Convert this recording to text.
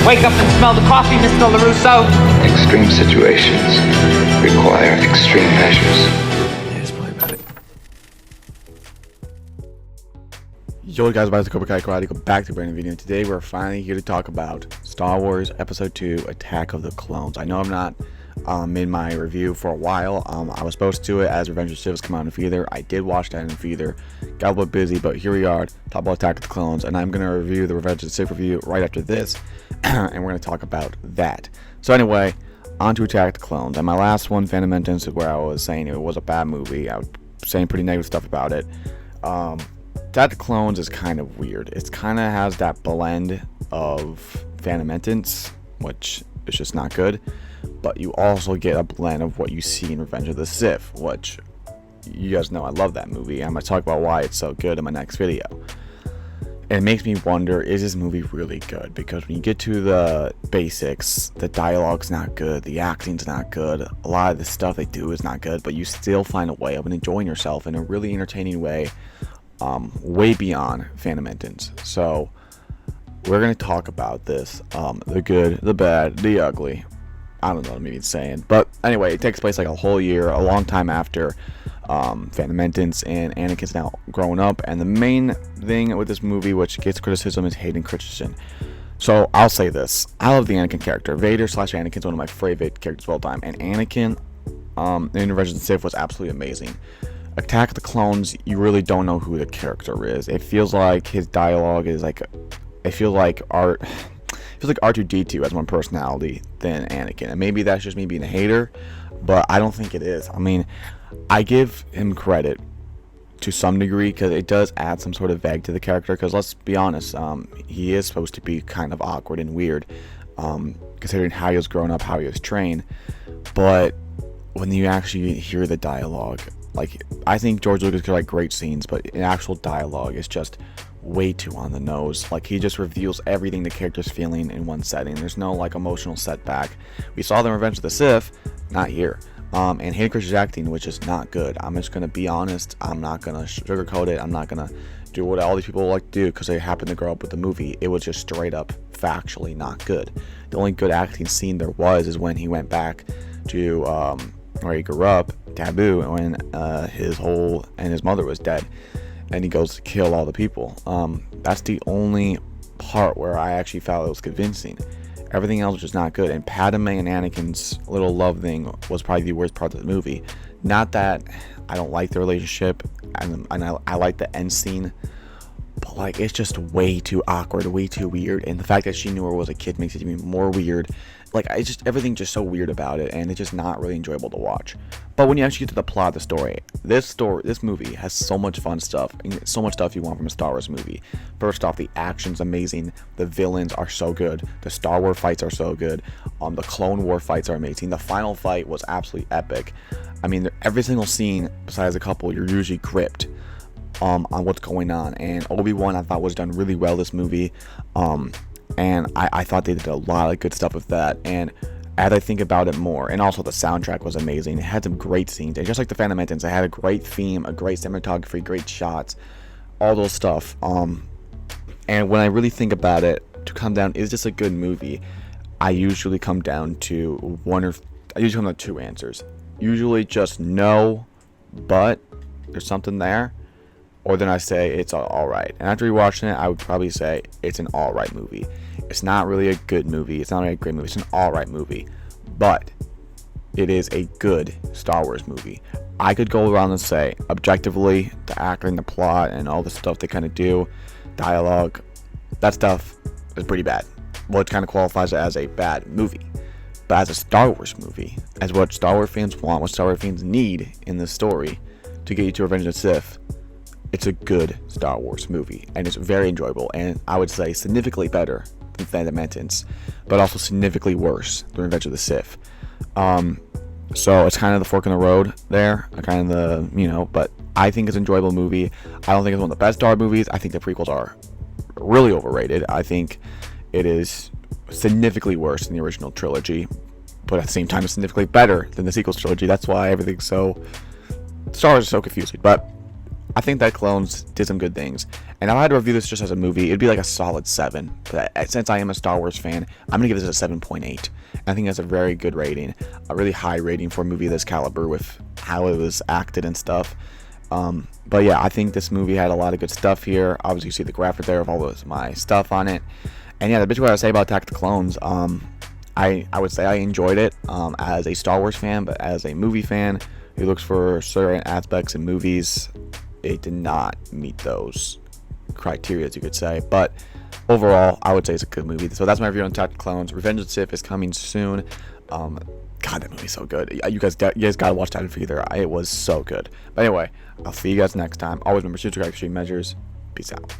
Wake up and smell the coffee, Mr. LaRusso. Extreme situations require extreme measures. Yes, play about it. Yo guys, back to Cobra Kai Karate. Go back to a brand new video. Today we're finally here to talk about Star Wars Episode 2 Attack of the Clones. I know I'm not in my review for a while. I was supposed to do it as Revenge of the Sith was coming out in theater. I did watch that in theater. Got a little busy, but here we are, talk about Attack of the Clones, and I'm going to review the Revenge of the Sith review right after this, and we're going to talk about that. So anyway, on to Attack of the Clones. And my last one, Phantom Menace, is where I was saying it was a bad movie. I was saying pretty negative stuff about it. Attack of the Clones is kind of weird. It kind of has that blend of Phantom Menace, which is just not good, but you also get a blend of what you see in Revenge of the Sith, which you guys know I love that movie. I'm going to talk about why it's so good in my next video. And it makes me wonder, is this movie really good? Because when you get to the basics, the dialogue's not good, the acting's not good, a lot of the stuff they do is not good, but you still find a way of enjoying yourself in a really entertaining way, way beyond Phantom Menace. So we're going to talk about this, the good, the bad, the ugly. I don't know what I'm even saying, but anyway, it takes place like a whole year, a long time after Phantom Menace, and Anakin's now grown up. And the main thing with this movie, which gets criticism, is Hayden Christensen. So I'll say this: I love the Anakin character. Vader / Anakin's one of my favorite characters of all time, and Anakin in Revenge of the Sith was absolutely amazing. Attack of the Clones, you really don't know who the character is. It feels like his dialogue is like, it feels like R2-D2 has more personality than Anakin, and maybe that's just me being a hater, but I don't think it is. I mean, I give him credit to some degree because it does add some sort of vague to the character, because let's be honest, he is supposed to be kind of awkward and weird, considering how he was growing up, how he was trained. But when you actually hear the dialogue, like, I think George Lucas could write great scenes, but in actual dialogue, it's just way too on the nose. Like, he just reveals everything the character's feeling in one setting. There's no like emotional setback. We saw the Revenge of the Sith, not here. And Hayden Christensen's acting, which is not good. I'm just gonna be honest. I'm not gonna sugarcoat it. I'm not gonna do what all these people like to do because they happen to grow up with the movie. It was just straight up factually not good. The only good acting scene there was is when he went back to where he grew up, Taboo, when his mother was dead, and he goes to kill all the people. That's the only part where I actually felt it was convincing. Everything else was just not good. And Padme and Anakin's little love thing was probably the worst part of the movie. Not that I don't like the relationship, and I like the end scene, but like, it's just way too awkward, way too weird. And the fact that she knew her was a kid makes it even more weird. Like, it's just, everything's just so weird about it, and it's just not really enjoyable to watch. But when you actually get to the plot of the story, this movie has so much fun stuff, and so much stuff you want from a Star Wars movie. First off, the action's amazing, the villains are so good, the Star Wars fights are so good, the Clone War fights are amazing, the final fight was absolutely epic. I mean, every single scene, besides a couple, you're usually gripped on what's going on. And Obi-Wan, I thought, was done really well this movie. And I thought they did a lot of good stuff with that. And as I think about it more, and also the soundtrack was amazing. It had some great scenes. And just like the Phantom Menace, it had a great theme, a great cinematography, great shots, all those stuff. And when I really think about it, to come down, is this a good movie? I usually come down to two answers. Usually just no, but there's something there. Or then I say it's alright. And after rewatching it, I would probably say it's an alright movie. It's not really a good movie. It's not really a great movie. It's an alright movie. But it is a good Star Wars movie. I could go around and say, objectively, the acting, the plot, and all the stuff they kind of do, dialogue, that stuff is pretty bad. Well, it kind of qualifies it as a bad movie. But as a Star Wars movie, as what Star Wars fans want, what Star Wars fans need in this story to get you to Revenge of the Sith, it's a good Star Wars movie, and it's very enjoyable, and I would say significantly better than Phantom Menace, but also significantly worse than Revenge of the Sith. So it's kind of the fork in the road there, kind of the, but I think it's an enjoyable movie. I don't think it's one of the best Star Wars movies. I think the prequels are really overrated. I think it is significantly worse than the original trilogy, but at the same time, it's significantly better than the sequels trilogy. That's why everything's Star Wars is so confusing, but I think that Clones did some good things. And if I had to review this just as a movie, it'd be like a solid 7. But since I am a Star Wars fan, I'm going to give this a 7.8. I think that's a very good rating. A really high rating for a movie of this caliber with how it was acted and stuff. But yeah, I think this movie had a lot of good stuff here. Obviously, you see the graphic there of all of my stuff on it. And yeah, the bitch what I would say about Attack of the Clones, I would say I enjoyed it as a Star Wars fan, but as a movie fan who looks for certain aspects in movies, it did not meet those criteria, as you could say. But overall, I would say it's a good movie. So that's my review on Attack of the Clones. Revenge of the Sith is coming soon. God, that movie's so good. You guys gotta watch that either. It was so good. But anyway, I'll see you guys next time. Always remember, subscribe, extreme measures. Peace out.